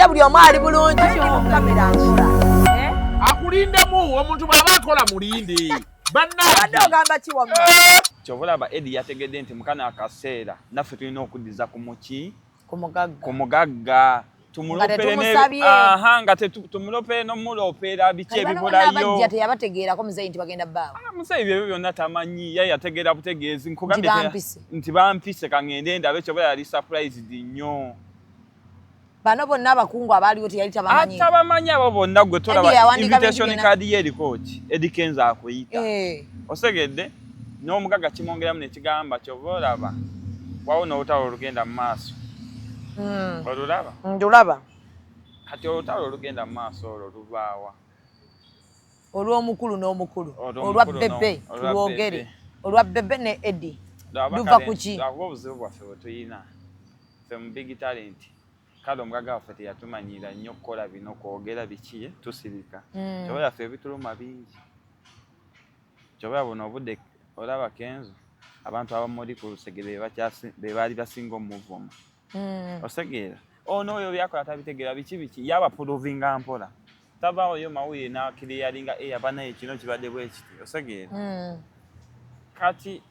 mulinde buli omu ali bulungi kamera nsula. Akulindemu omuntu bw'aba akola mulinde. Badde ogamba ki wamma? Kyobulaba Eddie yategedde nti mukana akaseera naffe tulina okuddiza ku muki ku mugagga tumulopere nga tumulopere n'omulopera biki ebibulayo. Abajja teyabategeerako muzeeyi nti bagenda bbaawe. Muzeeyi ebyo byonna tamanyi, ye yategeera butegeezi nkugambye nti bampise kangende ndabe kyobula yali surprised nnyo. Bano bonna abakungu abaaliwo teyali tabamanyi. Atabamanyi abo bonna gwe tolaba invitation card y'eri coach Eddie Kenzo akuyita. Osegedde n'omugagga kimwongeramu nekigamba kyoba olaba wawo n'olutalo olugenda mu maaso. Olulaba? Ndulaba. Kati olutalo olugenda mu maaso olwo lubaawa. Olw'omukulu n'omukulu. Olwa Bebe tulwogere. Olwa Bebe ne Eddie. Luva ku ki? Lwakuba obuzibu bwaffe bwe tuyina. Ffe mu big talent. Kale omugagga waffe teyatumanyira nnyo kukola bino kwogera biki tusirika. Kyobola ffe ebituluma bingi. Kyobola buno obudde olaba Kenzo abantu abamuli ku lusegere be baali basinga omuvuma. Osegeera ono oyo byakola tabitegeera biki yaba puluvinga mpola tabaawo yo mawulire n'akiri yalinga yabanaye kino kibadde bwe kiti. Osegeera kati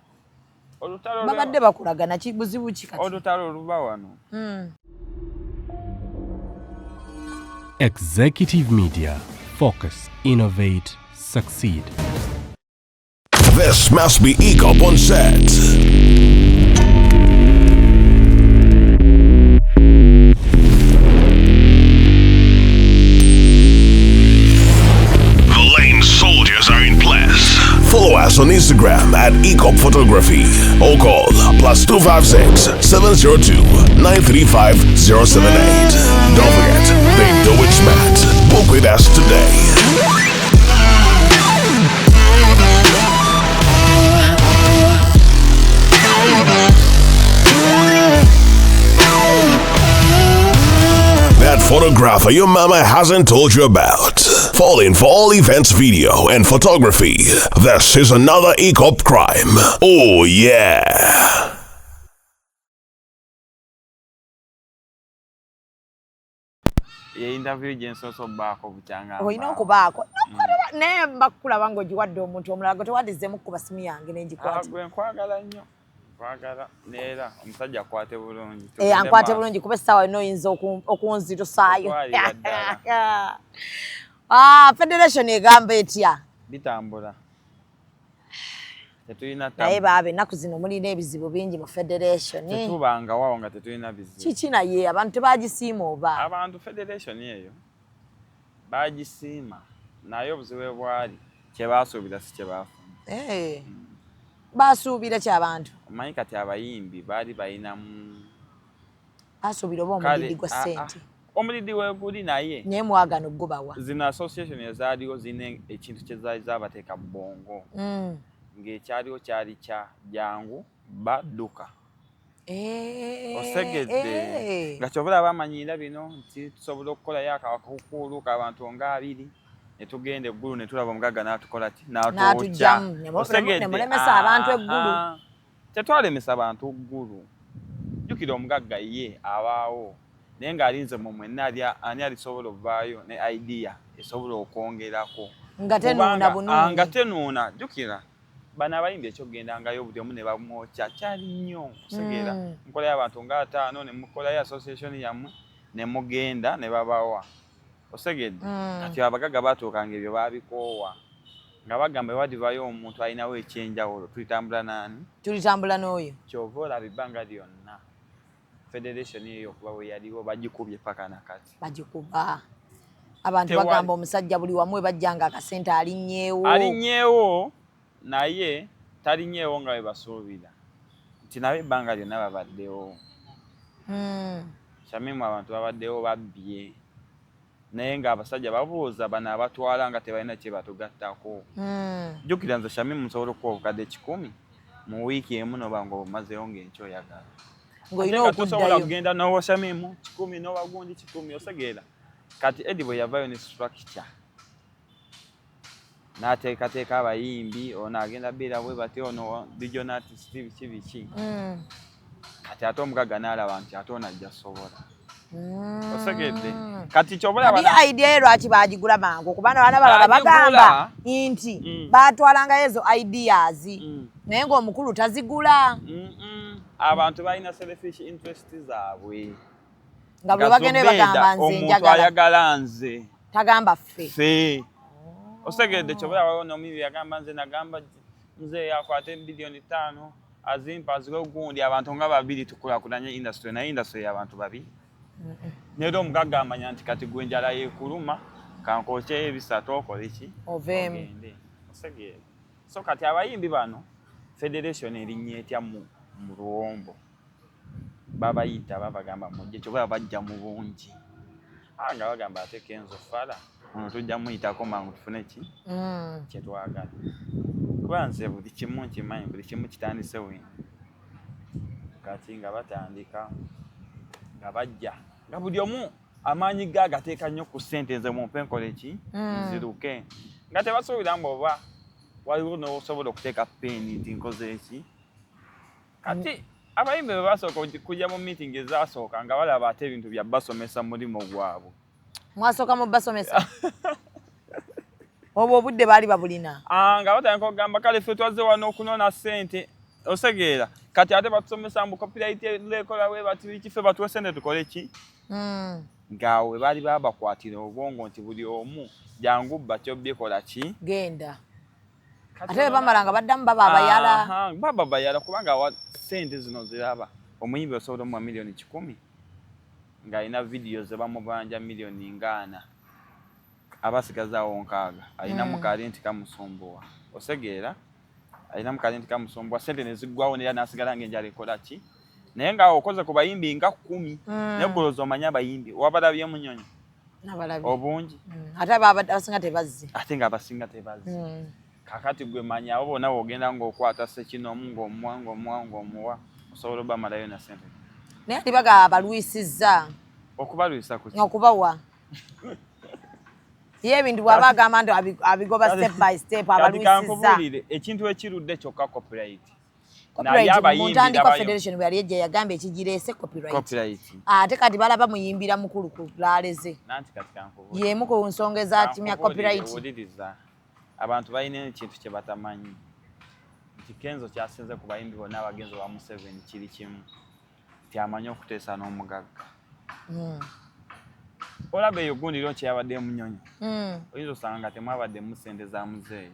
olutalo babadde bakulagana kibuzibu ki kati olutalo luba wano. Executive Media. Focus, innovate, succeed. This must be ECOP on set. The Lane soldiers are in place. Follow us on Instagram at ECOP Photography or call +256 702 935 078. Don't forget, they do it smart. Book with us today. That photographer your mama hasn't told you about. Falling for all events video and photography. This is another ECOP crime. Oh yeah. Ye interview jensoso bako bukyanga. Oyina okubaako. Ne mbakulaba ng'ogiwadde omuntu omulala gwe tewaddizzemu ku basimu yange n'engikwata. Gwe nkwagala nnyo. Kwagala neera omusajja akwate bulungi. Ankwate bulungi kuba essaawa yonna oyinza okunzitusaayo. Federation egamba etya? Bitambula. Tetulina naye baabe ennaku zino mulina ebizibu bingi mu Federation. Tetubanga wawo nga tetulina bizibu. Kiki naye abantu tebagisiima oba? Abantu Federation eyo bagisiima naye obuzibu bwali kye baasuubira si kye baafuna. Baasuubira ki abantu? Omanyi kati abayimbi baali bayinamu basuubira oba omulidi gwa ssente. Omulidi weeguli naye naye mwagano gubawa. Zino association ezaaliwo zirina ekintu kye zaali zaabateeka mu bwongo. Ng'ekyaliwo kyali kya jangu badduka. Osegedde nga kyobula bamanyira bino nti tusobola okukolayo akakuulu k'abantu nga 2 ne tugenda eggulu ne tulaba omugagga n'atukola ki n'atujja. Osegedde mulemesa abantu eggulu. Tetwalemesa abantu eggulu. Jjukira omugagga ye abaawo naye ng'alinze mu mwenna ani alisobola ovaayo ne idea esobola okwongerako. Nga tenuuna bunungi. Nga tenuuna jjukira. Bana abayimbi ekyogendangayo buli omu ne bamwokya kyali nnyo. Osegeera nkola y'abantu nga 5 ne mukolayo association yammwe ne mugenda ne babawa. Osegedde kati abagagga baatuukanga ebyo baabikoowa nga bagamba wadivayo omuntu alinawo ekyenjawulo tulitambula nani? Tulitambula n'oyo. Kyova olaba ebbanga lyonna Federation eyo okuba bwe yaliwo bagikubye paka nakati. Bagikuba. Abantu bagamba omusajja buli wamu bajjanga akasente alinnyeewo. Alinnyeewo naye talinnyeewo nga bwe basuubira nti nabe ebbanga lyonna babaddewo. Shamimu abantu babaddewo babbye naye ng'abasajja babuuza bano abatwala nga tebalina kye batugattako. Jjukira nze Shamimu nsobola okuwa obukadde 10 mu wiiki emu noba ng'omazeyo ng'enkyoyagala. Ng'olina okuddayo. Tosobola kugenda n'owa Shamimu 10 n'owa gundi 10 osegeera. Kati Eddie bwe yavayo ne structure. N'ateekateeka abayimbi ono agenda beera bwe bati ono regional artist biki. Kati ate omugagga n'alaba nti ate ono ajja sobola. Osegedde kati kyobola bana idea lwaki bagigula mangu kubana bana balala bagamba nti batwalanga ezo ideas naye ng'omukulu tazigula abantu balina selfish interest zaabwe nga bwe bagenda bagamba nze njagala ayagala nze tagamba ffe osegedde kyobola waliwo n'omuyibi yagamba nze nagamba nze yakwate bilioni 5 azimpa aziro gundi abantu nga babiri tukulakulanye industry naye industry y'abantu babiri Nero omugagga amanya nti kati gwe njala yeekuluma kankoche ebisatu okole ki ogende osegere so kati abayimbi bano federation erinnya etya mu Luwombo babayita babagamba mujje kyobola bajja mu bungi nga bagamba ate Kenzo Fala tujja muyitako mangu tufune ki kyetwagala kuba nze buli kimu nkimanyi buli kimu kitandise wino kati nga batandika nga bajja nga buli omu amaanyi ge agateeka nnyo ku ssente nze mumpe nkole ki nziruke nga tebasuubira mbu oba waliwo n'osobola okuteeka peeni nti nkoze eki kati abayimbi bwe basooka kujja mu meeting ezasooka nga balaba ate ebintu bya basomesa mulimu gwabwe mwasooka mu basomesa obwo obudde baali babulina nga batandika okugamba kale ffe twazze wano okunona ssente osegeera kati ate batusomesa mbu copyright lekola we bati biki ffe batuwe ssente tukole ki ngaawe baali babakwatira obwongo nti buli omu jangu bba kyobyekola ki genda ate bamalanga baddamu baba abayala baba abayala kubanga ssente zino ziraba omuyimbi osobola omuwa milioni 10 ng'alina vidiyo ze bamubanja milioni 4 abasigazaawo 6 alina mukaali nti kamusumbuwa osegeera alina mukaali nti kamusumbuwa ssente ne ziggwawo neera n'asigala ng'enjala ekola ki naye ng'awo okoze ku bayimbi nga 10 naye goloza omanya abayimbi wabalabye Munyonyi obungi ate abasinga tebazze ate ng'abasinga tebazze kakati gwe manya abo bonna bw'ogenda ng'okwata ssekinomu ng'omuwa osobola obamalayo na ssente naye ati bagaba balwisizza okubalwisa ku okubawa ye ebintu bw'aba agamba nti abigoba step by step abalwisizza ekintu ekirudde kyokka copyright muntandikwa federation bwe yali ejja yagamba ekigireese copyright ate kati balaba muyimbira mukulu ku laleze y'emu ku nsonga ezatimya copyright abantu balina ekintu kye batamanyi nti Kenzo kyasinze ku bayimbi bonna abagenzi ba Museveni kiri kimu nti amanyi okuteesa n'omugagga olaba eyo gundi lyo kyeyabadde Munyonyi oyinza osanga nga temwabadde mu ssente za muzeeyi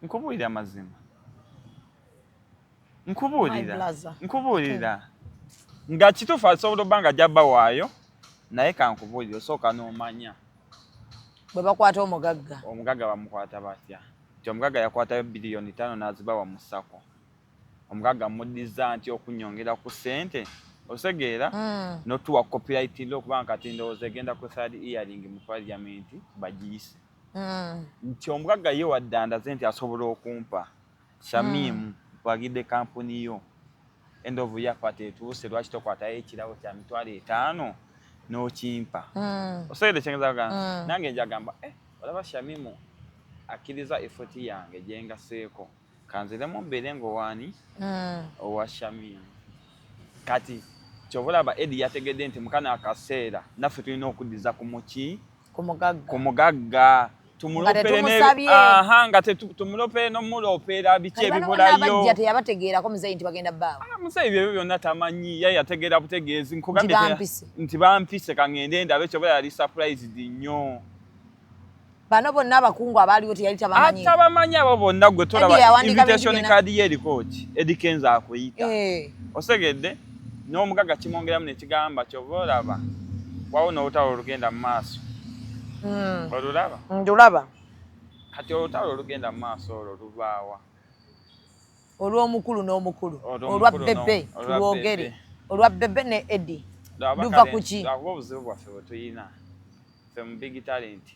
nkubuulira mazima nkubuulira nga kituufu asobola obba nga jabba waayo naye kankubuulira osooka n'omanya bwe bakwata omugagga bamukwata batya nti omugagga yakwatayo bilioni 5 n'azibawa mu ssako omugagga muddiza nti okunyongera ku ssente osegeera n'otuwa copyright lw'okuba kati ndowooza egenda ku third hearing mu parliament bagiyise nti omugagga ye waddandaze nti asobola okumpa Shamimu bagidde kampuni yo end of year party etuuse lwaki tokwatayo ekirabo kya $5,000 n'okimpa osegedde kyengeza kugamba nange njagamba olaba Shamimu akkiriza effort yange gye ngaseeko kanziremu mbeere ng'owaani owa Shamimu kati kyobulaba Eddie yategedde nti mukana akaseera naffe tulina okuddiza ku muki ku mugagga tumulopere n'omulopera biki ebibulayo teyabategeerako muzeeyi nti bagenda bbaawe muzeeyi byebyo byonna tamanyi ye yategeera butegeezi nkugambye nti bampise kangende ndabe kyobula yali surprised nnyo bano bonna abakungu abaaliwo teyali tabamanyi atabamanyi abo bonna gwe tolaba invitation card ye erikooti Eddie Kenzo akuyita osegedde n'omugagga kimwongeramu nekigamba kyoba olaba wawo n'olutalo olugenda mu maaso olulaba ndulaba kati olutalo olugenda mu maaso olwo lubaawa olw'omukulu n'omukulu olwa bebe tulwogere olwa bebe ne Eddie luva ku ki lwakuba obuzibu bwaffe bwe tuyina ffe mu big talent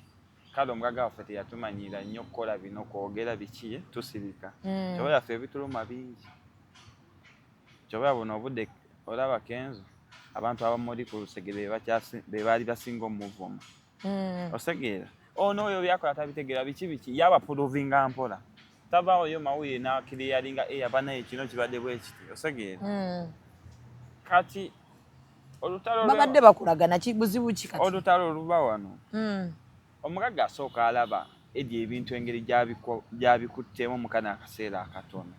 kale omugagga waffe teyatumanyira nnyo okukola bino kwogera biki tusirika kyobola ffe ebituluma bingi kyobola buno obudde olaba Kenzo abantu abamuli ku lusegere be baali basinga omuvuma osegeera ono oyo byakola tabitegeera biki yabapuluvinga mpola tabaawo yo mawulire n'akiriyalinga yabanaye kino kibadde bwe kiti osegeera kati babadde bakulagana kibuzibu kikati olutalo luba wano omugagga asooka alaba Eddie ebintu engeri gyabikuttemu mu kana akaseera akatono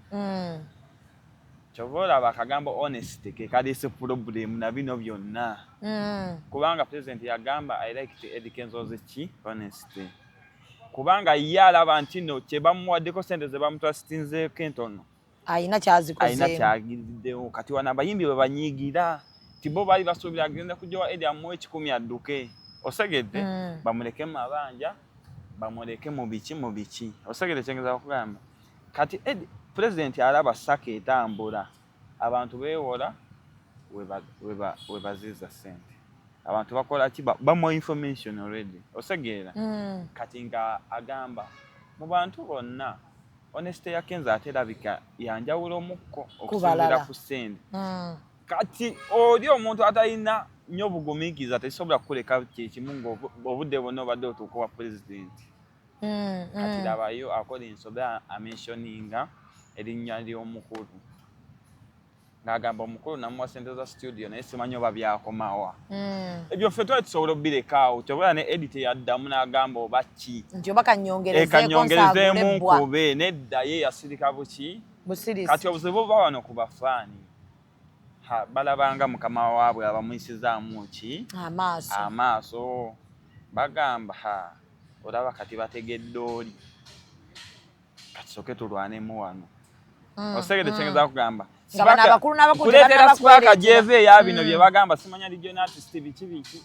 kyova olaba akagambo honesty ke kaleese problem na bino byonna kubanga president yagamba I like to Eddie Kenzo's ki honesty kubanga ye alaba nti no kye bamuwaddeko sente ze bamutwasitinzeeko entono ayina kyagiddewo kati wana abayimbi bwe banyiigira ti bo baali basuubira agenda kujjawa Eddie amuwe 10 adduke osegedde bamuleke mu mabanja bamuleke mu biki osegedde kyengeza kugamba kati Eddie president alaba saka etambula abantu beewola we baziza sente abantu bakola ki bamuwa information already osegeera kati nga agamba mu bantu bonna honesty ya Kenzo aterabika yanjawulo mukko okusinzira ku sente kati oli omuntu atalina nnyo bugumiikiza tekisobola kukuleka kyekimu ng'obudde bonna obadde otuuka wa president kati labayo akola ensobe amentioninga erinnya ly'omukulu ng'agamba omukulu namuwa sente za studio naye simanyi oba byakomawa ebyo ffe twali tusobola obbirekawo kyobola ne Edit yaddamu n'agamba oba ki nti oba kanyongerezeemu nkube nedda ye yasirika buki kati obuzibu buba wano ku bafaani balabanga mukama waabwe abamuyisizaamu ki amaaso bagamba olaba kati bategedde oli kati soke tulwanemu wano osegedde kyengeza kugamba kuleetera Spark JV eya bino bye bagamba simanya regional artist biki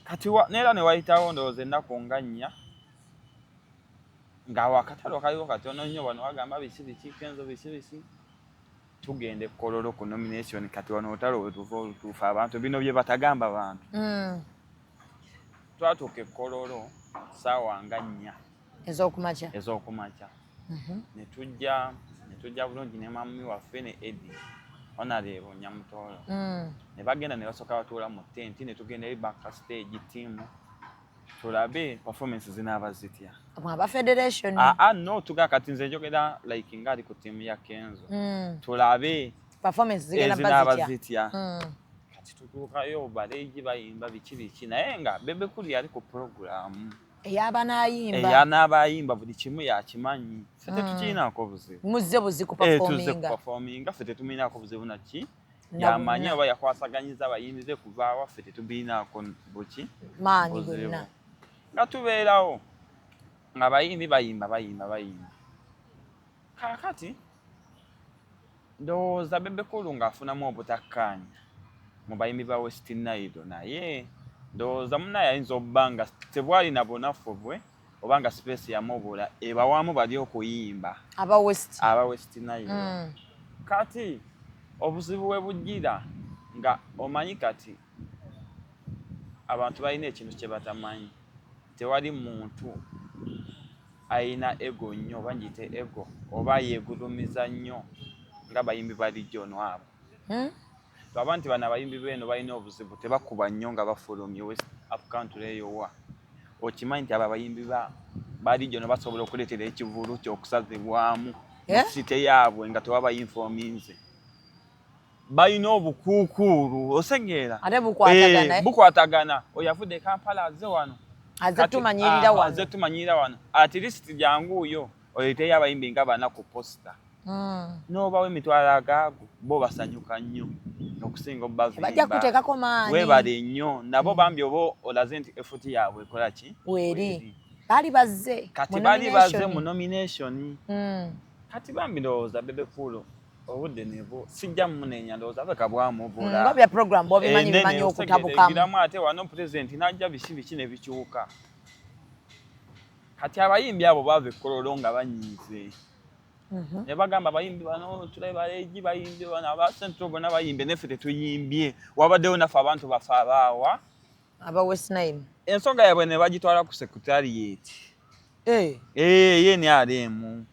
kati neera ne wayitawo ndowooza ennaku nga nnya ng'awakatalo kaliwo katono nnyo wano wagamba biki Kenzo biki tugende Kololo ku nomination kati wano otalo wetuva olutuufu abantu bino bye batagamba abantu twatuuka Kololo saawa nga nnya ez'okumakya netujja bulungi ne mami waffe ne Eddie Honorable Nyamutoolo ne bagenda ne basooka batuula mu tenti ne tugenda eri back stage team tulabe performance zinaaba zitya aba federation no tuga kati nze njogera like ngali ku team ya Kenzo tulabe performance zinaaba zitya kati tutuukayo baleegi bayimba biki naye nga Bebe Cool yali ku program ey'anaabayimba buli kimu yakimanyi ffe tetukiinaako buzibu muzze buziku performinga ffe tetuminaako buzibu naki yamanyi oba yakwasaganyiza abayimbi be kuvaawa ffe tetubiinaako buki maanyi gonna nga tubeerawo nga bayimbi bayimba kaakati ndowooza Bebe Cool ng'afunamu obutakkaanya mu bayimbi ba West Nile naye ndowooza munnaye ayinza obba nga tebwali na bunafu bwe oba nga space yamubula ebawamu bali okuyimba aba West Nile kati obuzibu bwe bujjira nga omanyi kati abantu balina ekintu kye batamanyi tewali muntu ayina ego nnyo oba njite ego oba yeegulumiza nnyo nga bayimbi balijjo ono abo twaba nti bano abayimbi beeno balina obuzibu tebakuba nnyo nga bafulumye West Up Country eyowa okimanyi nti abo abayimbi balijjo no basobola okuleetera ekivulu ky'okusazibwamu site yaabwe nga tewabayinfominze balina obukuukuulu osegeera bukwatagana oyo avudde Kampala azze wano azze tumanyirira wano at least janguuyo oleeteyo abayimbi nga bana ku posta n'obawo emitwalo agaago bo basanyuka nnyo okusinga bajja kuteekako maanyi weebale nnyo nabo bambi oba olaze nti efuti yaabwe ekola ki weri baali bazze kati baali bazze mu nomination kati bambi ndowooza Bebe Cool obudde nebo sijja munenya ndowooza beka bwamubula nga bya program bimanyi okutabukamu biramu ate wano president n'ajja biki ne bikyuka kati abayimbi abo baava Kololo nga banyiize ne bagamba bayimbi bano tulabe baleegi bayimbi bano aba Central bonna bayimbe neffe tetuyimbye wabaddewo naffe abantu bafe abaawa aba West Nile ensonga yabwe ne bagitwala ku secretariat ye NRM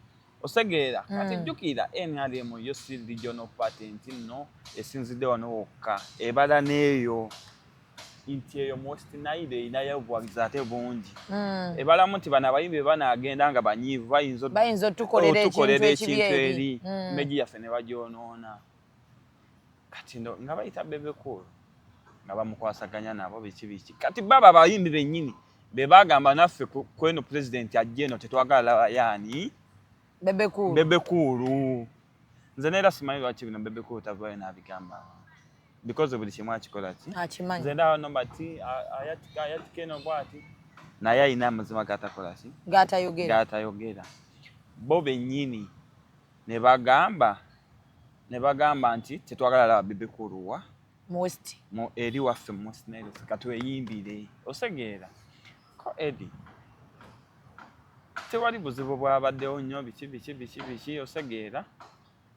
osegeera kati jjukira NRM yo si regional patent nno esinzidde wano wokka ebala n'eyo nti eyo mu West Nile erinayo obuwagizi ate bungi ebalamu nti bano abayimbi banaagenda nga banyiivu bayinza otukolera ekintu eri meji yaffe ne bagyonoona kati ndo nga bayita Bebe Cool nga bamukwasaganya nabo biki kati baba bayimbi bennyini be bagamba naffe kweno president ajjeno tetwagala yani Bebe Cool nze nera simanyi lwaki bino Bebe Cool tavayo n'abigamba because buli kimu akikola ki akimanyi nze ndawo nombati ayatikeno bwati naye ayina amazima gatakola ki gatayogera bo bennyini ne bagamba nti tetwagala laba Bebe Cool wa mu eri waffe mu West Nile katweyimbire osegeera ko Eddie tewali buzibu bwabaddewo nnyo biki osegeera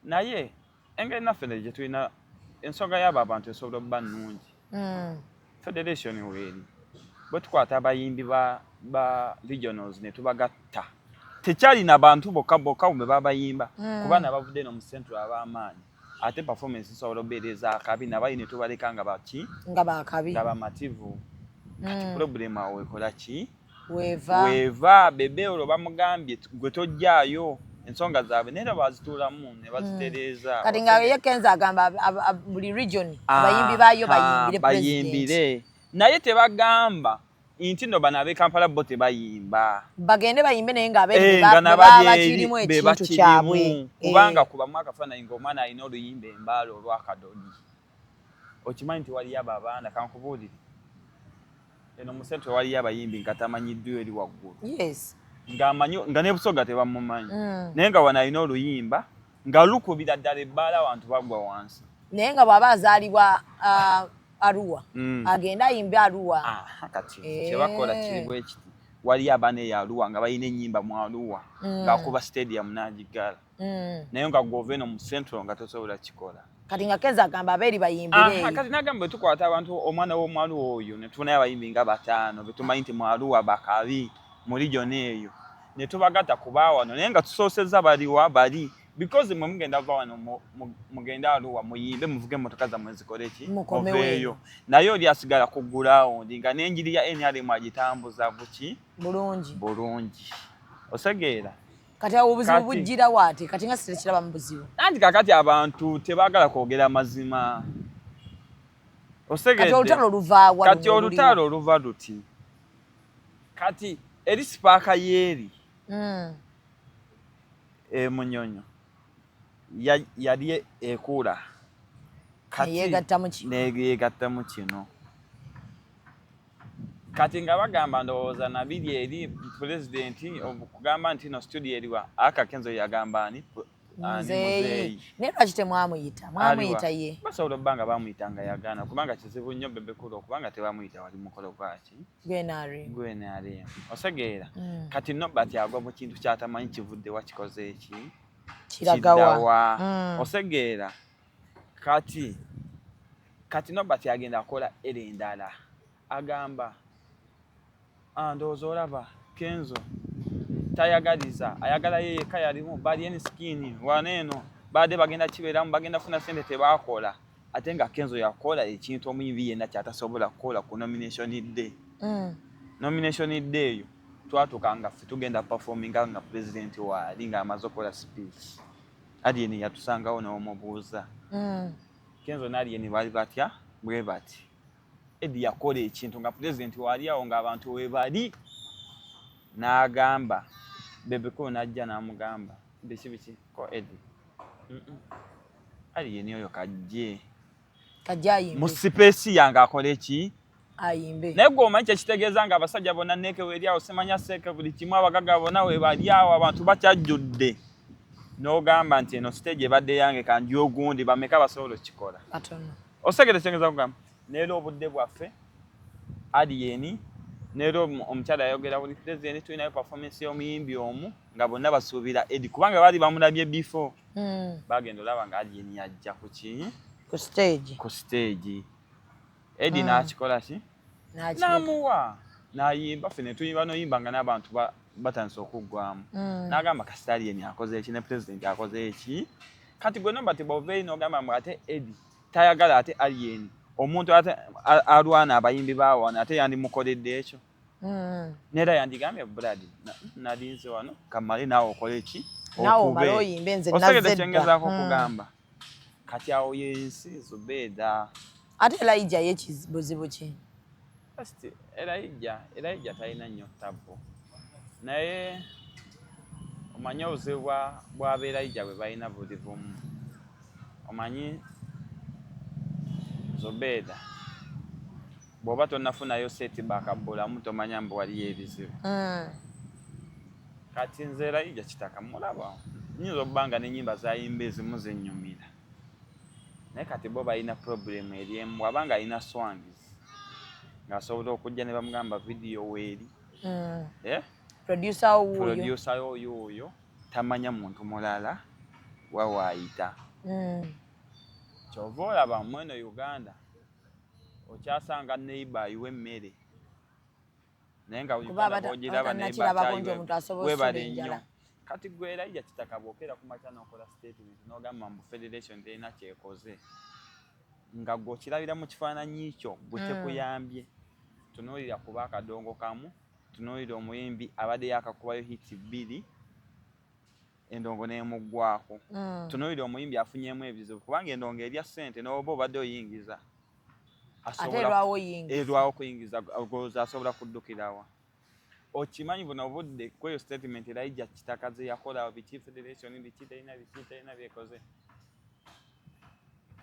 naye engeri naffe gye tulina ensonga y'abo abantu esobola okuba nnungi federation weeri bwe tukwata abayimbi ba regionals ne tubagatta tekyalina abantu bokka bwe babayimba kuba nabavudde no mu central ab'amaanyi ate performance isobola obeereza akabi nabayi ne tubaleka nga bamativu kati problem awo ekola ki weeva Bebe olwo bamugambye gwe tojjaayo ensonga zaabwe naye bazituulamu ne bazitereeza kati nga ye Kenza agamba buli region abayimbi baayo bayimbire naye tebagamba inti no bana be Kampala bo tebayimba bagende bayimbe naye nga bakirimu ekintu kyabwe kubanga kuba mwaka fana ng'omwana alina oluyimba embaalo olwakadodi okimanyi nti waliyo abaana kankubuulire eno mu centre waliyo abayimbi nga tamanyiddwa eri waggulu nga ne Busoga tebamumanyi naye nga wana alina oluyimba nga lukubira ddala ebbaala abantu bagwa wansi naye nga bw'aba azaalibwa Arua agenda ayimbe Arua kati kyebakola kiri bwe kiti waliyo abaana eyo Arua nga balina ennyimba mu Arua ng'akuba stadium n'agigala naye nga gw'ova eno mu central nga tosobola kikola kati nga Kenza agamba abeeri bayimbire kati nagamba bwe tukwata abantu omwana w'omu Arua oyo ne tufunayo abayimbi nga 5 be tumanyi nti mu Arua bakabi mu region eyo ne tubagatta kuba wano naye nga tusoosezza baliwa bali because mwe mugenda va wano mugenda Arua muyimbe muvuge emmotoka zammwe zikole ki muveeyo naye oli asigala ku ground nga n'enjiri ya NRM agitambuza buki bulungi osegeera kati awo obuzibu bujjira waate kati nga sitekiraba mu buzibu anti kakati abantu tebaagala kwogera mazima osegeera kati olutalo oluva luti kati eri sipaaka yeeri Munyonyo yali ekula kati yeegatta mu kino kati nga bagamba ndowooza nabiri eri pulezidenti okugamba nti no studio eriwa Kenzo yagamba ani Muzeeyi naye lwaki temwamuyita ye basobola obba nga bamuyita nga yagaana kubanga kizibu nnyo Bebe Cool okubanga tebamuyita wali mukolo gwaki gwenarem osegeera kati Nobert agwa mu kintu kyatamanyi kivudde wakikoze eki kiragawa osegeera kati Nobert agenda akola eri endala agamba ndowooza olaba Kenzo tayagaliza ayagala yeka yalimu bali eni skini waneeno baade bagenda kibeeramu bagenda funa sente tebakola ate nga Kenzo yakola ekintu omuyimbi yenna kyatasobola kukola ku nomination day eyo twatuuka nga ffe tugenda performinga nga president waali nga amaze okola speech Alien yatusangawo n'omubuuza Kenzo n'Alien baali batya bwe bati Eddie yakola ekintu nga president waali awo ng'abantu we bali n'agamba Bebe Cool n'ajja n'amugamba biki ko Eddie Alien oyo kajje ayimbe mu space yange akola eki ayimbe naye gwe omanyi kyekitegeeza nga abasajja bonna neeke weeri awo simanya seeke buli kimu abagaga bonna we bali awo abantu bakyajjudde n'ogamba nti eno stage ebadde yange kanji ogundi bameka basobola okukikola osegere kyengeza kugamba neero obudde bwaffe Alien neero omukyala yayogera buli president tulinayo performance y'omuyimbi omu nga bonna basuubira Eddie kubanga baali bamulabye before bagenda olaba nga Alien yajja ku stage Eddie n'akikola ki n'amuwa n'ayimba ffe ne tuyimba noyimba nga n'abantu batandise okuggwamu n'agamba kasita Alien akoze eki ne president akoze eki kati gwe Nobert bw'oveeyo n'ogamba mbu ate Eddie tayagala ate Alien omuntu ate alwana abayimbi baawo ate yandimukoledde ekyo neera yandigambye Brad nalinze wano kamale naawe okole eki nawe omale oyimbe nze nazedda kyengezaako okugamba kati awo yensi Zubeda ate Elijah yekibuzibu ki asti Elijah talina nnyo tabbo naye omanyi obuzibu bwa Elijah bwe balina buli bumu omanyi Zubeda bw'oba tonnafunayo setback bulamu tomanya mbu waliyo ebizibu kati nze Elijah kitaka mulaba nyinza obbanga n'ennyimba zayimba ezimu zennyumira naye kati bo balina problem eri emu abanga alina swangs ng'asobola okujja ne bamugamba video weeri producer oyo tamanya muntu mulala wawaayita kyova olaba mweno Uganda okyasanga neighbor ayiwa emmere naye nga ogiraba webale nnyo kati gwe Elijah kitaka bw'okeera ku makya n'okola statement n'ogamba mbu federation terina kyekoze nga gw'okirabira mu kifaananyi kyo gwe tekuyambye tunuulira kuba akadongo kamu tunuulira omuyimbi abadde yakakubayo hiti 2 endongo n'emuggwako tunuulira omuyimbi afunyemu ebizibu kubanga endongo erya ssente n'oba obadde oyingiza erwawo kuyingiza asobola kuddukirawa okimanyi buno obudde kweyo statement Elijah kitakaze yakola biki federation biki terina byekoze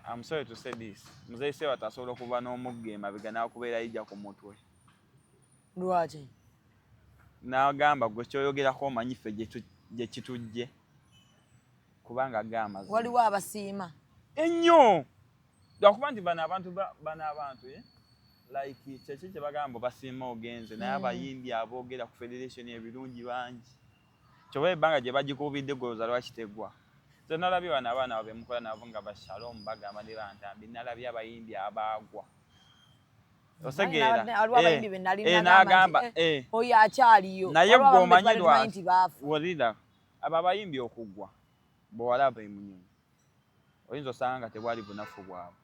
I'm sorry to say this muzeyi sewa tasobola okuba n'omugga emabega n'akubeera Elijah ku mutwe lwaki n'agamba gwe kyoyogerako omanyi ffe gye kitujje kubanga agamba waliwo abasiima ennyo lwakuba nti bano abantu like kyeki kye bagamba basiima ogenze naye abayimbi aboogera ku federation ebirungi bangi kyoba ebbanga gye bagikuubidde goloza lwakitegwa ze nalabye bano abaana babe mukola nabo nga bashalom bagamba ne bantambi nalabye abayimbi abaagwa osegeera n'agamba oyo akyaliyo naye gwe omanyi lwaki wolira abo abayimbi okugwa bwewalaba emunyonyi oyinza osanga nga tebwali bunafu bwabwe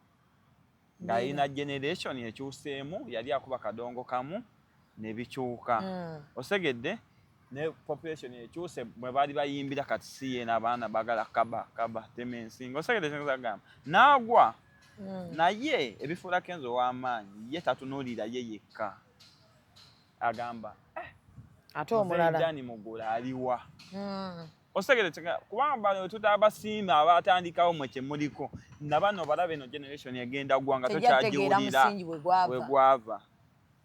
ng'alina generation ekyuseemu yali akuba kadongo kamu nebikyuka osegedde ne population ekyuse bwe bali bayimbira kati siye n'abaana bagala kaba temensinga osegedde kyengagamba n'agwa naye ebifuula Kenzo w'amaanyi ye tatunuulira ye yekka agamba ate omulala Jani Mugula aliwa osegedde kubanga bano tutabasiima abatandikawo mwe kyemuliko nabano balabe eno generation egenda gwanga tokyagiwulira we gwava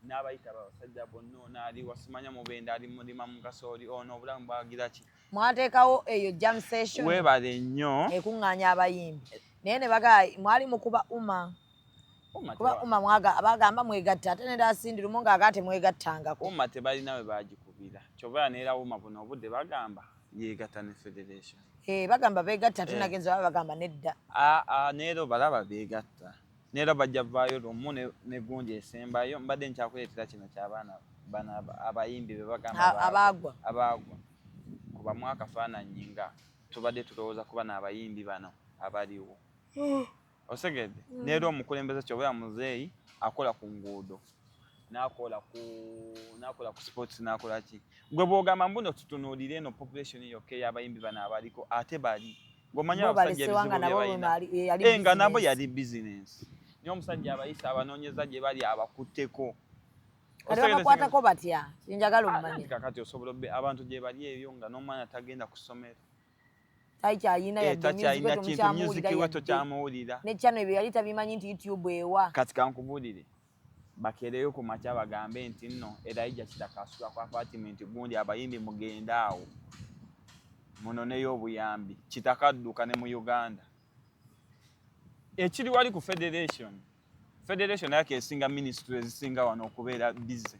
n'abayita abasajja bonna onaaliwa simanya mubenda ali mulima mu kasooli ono obulamu bwagira ki mwateekawo eyo jam session webale nnyo ekuŋŋaanya abayimbi naye ne bagaa mwali mukuba kuba bagamba mwegatta ate nedasindi lumu ng'agaate mwegattangako uma tebalina we bagikubira kyova neera uma buno obudde bagamba yeegatta ne federation bagamba beegatta ate nagenza baba bagamba nedda neero balaba beegatta neero bajja vaayo lumu ne gundi esembayo mbadde nkyakuleetera kino ky'abaana bano abayimbi be bagamba abaagwa kubamu akafaananyi nga tubadde tulowooza kuba n'abayimbi bano abaliwo osegedde neero omukulembeze kyobera muzeeyi akola ku nguudo n'akola ku sports n'akola ki gwe bw'ogamba mbuno tutunuulire eno population yokka ey'abayimbi bano abaliko ate bali ng'omanyi abasajja ebizibu bye balina nga nabo yali bizinensi niyo omusajja abayisa abanoonyeza gye bali abakutteko bakwatako batya njagala omumanye kakati osobola abantu gye bali ebyo nga n'omwana tagenda ku ssomero takyayina kintu music we tokyamuwulira nekyano ebyo yali tabimanyi nti YouTube ewa kati kankubuulire bakeereyo ku makya bagambe nti nno Elijah kitaka asula ku apartment gundi abayimbi mugenda awo munoneyo obuyambi kitaka adduka ne mu Uganda ekiri wali ku federation yake esinga ministry ezisinga wano okubeera busy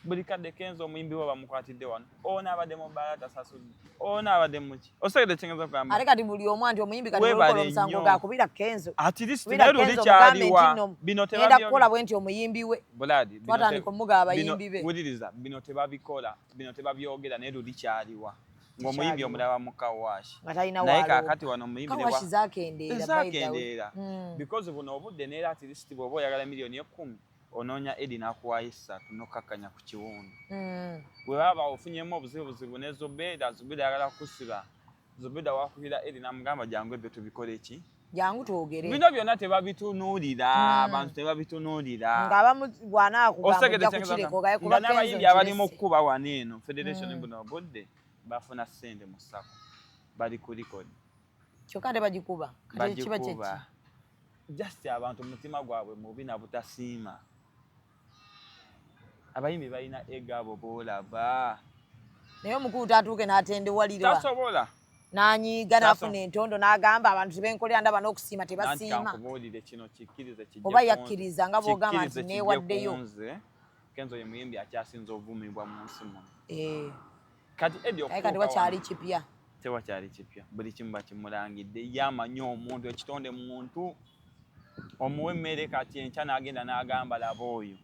buli kadde Kenzo omuyimbi we bamukwatidde wano ono abadde mu balata sasudde ono abadde muki osegedde kyengezo kugamba ate kati buli omu anti omuyimbi kati olukola omusango gakubira Kenzo at least neero likyaliwa bino tebakola bwe nti omuyimbi we twatandika omuga abayimbi be wuliriza bino tebabikola bino tebabyogera neero likyaliwa ng'omuyimbi omulaba mu kawashi naye kaakati wano omuyimbi kawashi zakendeera because buno obudde neera at least bw'oba oyagala miliyoni 10 onoonya edi n'akuwayo 3 n'okakkanya ku kiwundu bwe baba ofunyemu obuzibuzibu ne Zubeda ayagala kusiba Zubeda wakubira edi n'amugamba jangu ebyo tubikole ki jangu twogere bino byonna tebabitunuulira abantu tebabitunuulira ng'abamu bwana akugamba kukireko gaye kuba n'abayimbi abali mu kuba wano eno federation buno budde bafuna ssente mu ssako bali ku record kyokka tebagikuba kati kiba kyeki just abantu mutima gwabwe mubi na butasiima abayimbi balina egabo boolaba naye omukulu taatuuke n'atendewalirwa tasobola n'anyiiga n'afuna entondo n'agamba abantu tebenkolera ndaba n'okusiima tebasiima oba yakkiriza nga bw'ogamba nti neewaddeyo Kenzo ye muyimbi akyasinza ovumibwa mu nsi muno kati wakyali kipya tewakyali kipya buli kimu bakimulangidde yamanyi omuntu ekitonde muntu omuwe emmere kati enkya n'agenda n'agamba laba oyo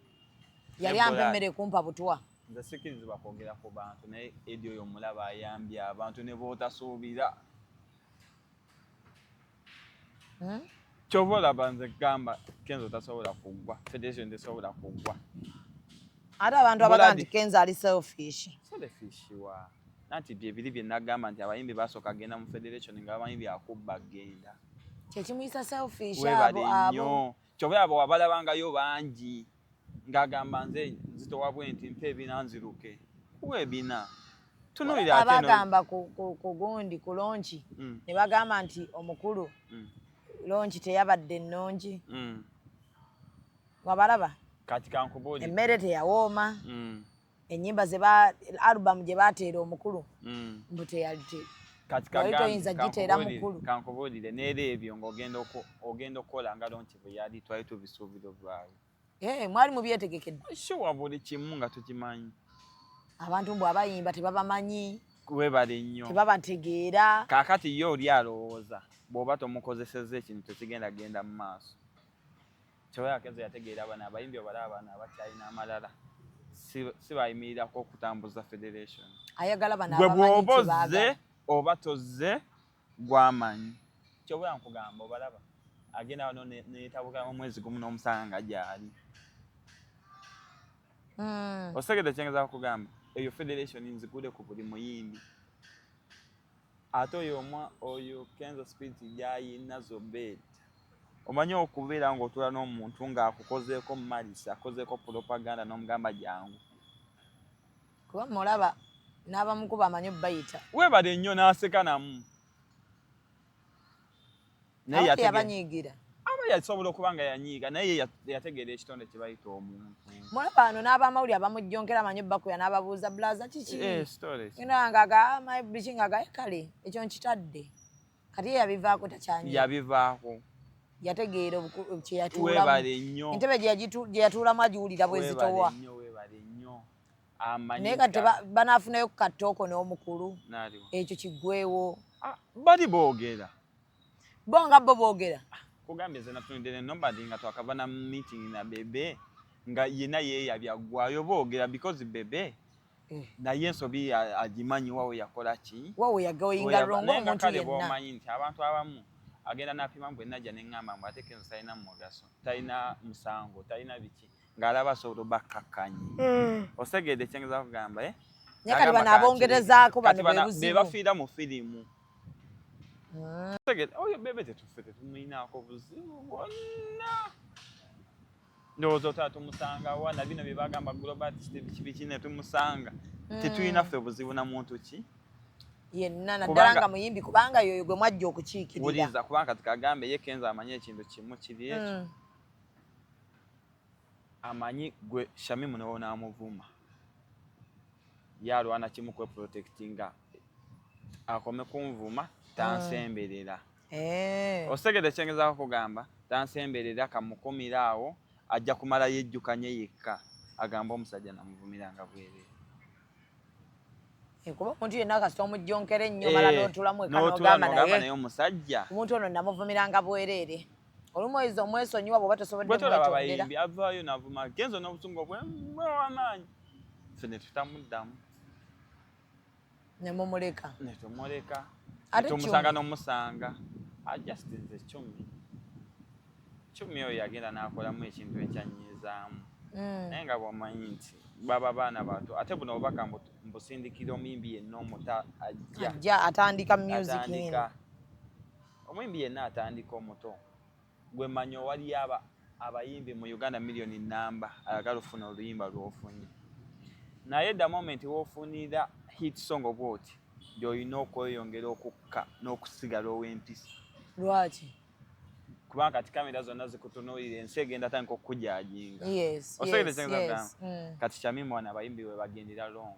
yali ampa emmere kumpa butwa nze sikirizibwa kwogera ku bantu naye edi oyo omulaba ayambye abantu ne bootasuubira kyova olaba nze gamba Kenzo tasobola kuggwa federation tesobola kuggwa ate abantu abaga nti Kenzo ali selfish wa nanti byebiri bye nagamba nti abayimbi basooka agenda mu federation nga abayimbi akubba agenda kyekimuyisa selfish abo kyova abo wabalabangayo bangi ngagamba nze nzitowa bwenti mpe ebina nziruke webina tunuulira ate abagamba ku gundi ku lonchi ne bagamba nti omukulu lonchi teyabadde nnungi wabalaba kati kankubuli emmere teyawooma ennyimba album gye baateera omukulu mbu teyalite kati toyinza giteera mukulu kankubulire neera ebyo ng'ogenda okukola nga lonchi bwe yali twali tubisuubiro bwawe mwali mubyetegekedde shuwa buli kimu nga tukimanyi abantu mbwe abayimba tebabamanyi webale nnyo tebabategeera kaakati ye oli alowooza bw'oba tomukozesezza ekintu tekigenda genda mu maaso kyoya Kenzo yategeera bano abayimbi obalaba bano abakyalina amalala si bayimirirako okutambuza federation ayagala bano gwe bw'oba ozze oba tozze gwamanyi kyoba nkugamba obalaba agenda wano neetabuka omwezi gumu n'omusanga nga gyali osegedde kyengeza kugamba eyo federation nzigule ku buli muyimbi ate oyo Kenzo Spirit gyayina zobet omanyi okubeera ng'otula n'omuntu ng'akukozeeko malisi akozeeko propaganda n'omugamba jangu kuba mulaba n'abamukuba amanyi obbayita webale nnyo n'aseka namu naye yabanyiigira aba yasobola okuba nga yanyiiga naye yategeera ekitonde kye bayita omuntu mulaba wano n'abamawulire abamujjonkera amanyi obbakuya n'ababuuza bulaza kiki biki ngagaye kale ekyo nkitadde kati ye yabivaako takyanyi yabivaako yategeera kyeyatuulamu entebe gye yatuulamu agiwulira bwezitowa naye kati banaafunayo ku kattooko n'omukulu ekyo kiggwewo bali boogera bo nga bo boogera kugambye ze natunidde nobody nga twakava na meeting na bebe nga yena yeeyabyagwayo boogera because bebe naye ensobi agimanyi wawe yakola ki wawe yagoyinga rongo omuntu yenna bwomanyi nti abantu abamu agenda n'apima mbwe najja neŋŋamba mbu ate Kenzo talina mugaso talina musango talina biki ng'alaba asobola bakkakkanyi osegedde kyengeza kugamba naye kati bano abongerezaako bano be bafiira mu firimu oyo bebe tetufe tetumuyinaako buzibu bwonna ndowooza otala tumusanga wa na bino bye bagamba globalist biki ne tumusanga tetulina ffe buzibu na muntu ki yenna naddala nga muyimbi kubanga yoyo gwe mwajja okukiikirira buliza kubanga tukagambe ye Kenzo amanyi ekintu kimu kiri ekyo amanyi gwe Shamimu newo n'amuvuma yalwana kimu kweprotectinga akome kunvuma tansemberera osegedde kyengeza kugamba tansemberera kamukumira awo ajja kumala yejjukanye yekka agamba omusajja namuvumiranga bwerere kuba omuntu yenna kasita omujjonkera ennyo mala n'otulamu ekanogamba naye omusajja omuntu ono namuvumiranga bwerere olumu oyiza omwesonyiwa bw'oba tosobodde mwetolaba abayimbi avaayo navuma Kenzo n'obusungu bw'amaanyi ffe ne tutamuddamu nemumuleka netumuleka tumusanga n'omusanga ajustinze 10 oyo yagenda n'akolamu ekintu ekyanyizaamu naye nga bw'omanyi nti baba baana bato ate buno obubaka mbusindikira omuyimbi yenna omuta ajja atandika music omuyimbi yenna atandika omuto gwe manyi wali abayimbi mu Uganda million namba ayagala ofuna oluyimba lw'ofunye naye the moment w'ofunira hit song obwoti gy'olina okweyongera okukka n'okusigala ow'empisa. Lwaki? Kubanga kati kamera zonna zikutunuulira ensi egenda tandika okukujajinga. Yes. Kati Shamim wana abayimbi we bagendera longo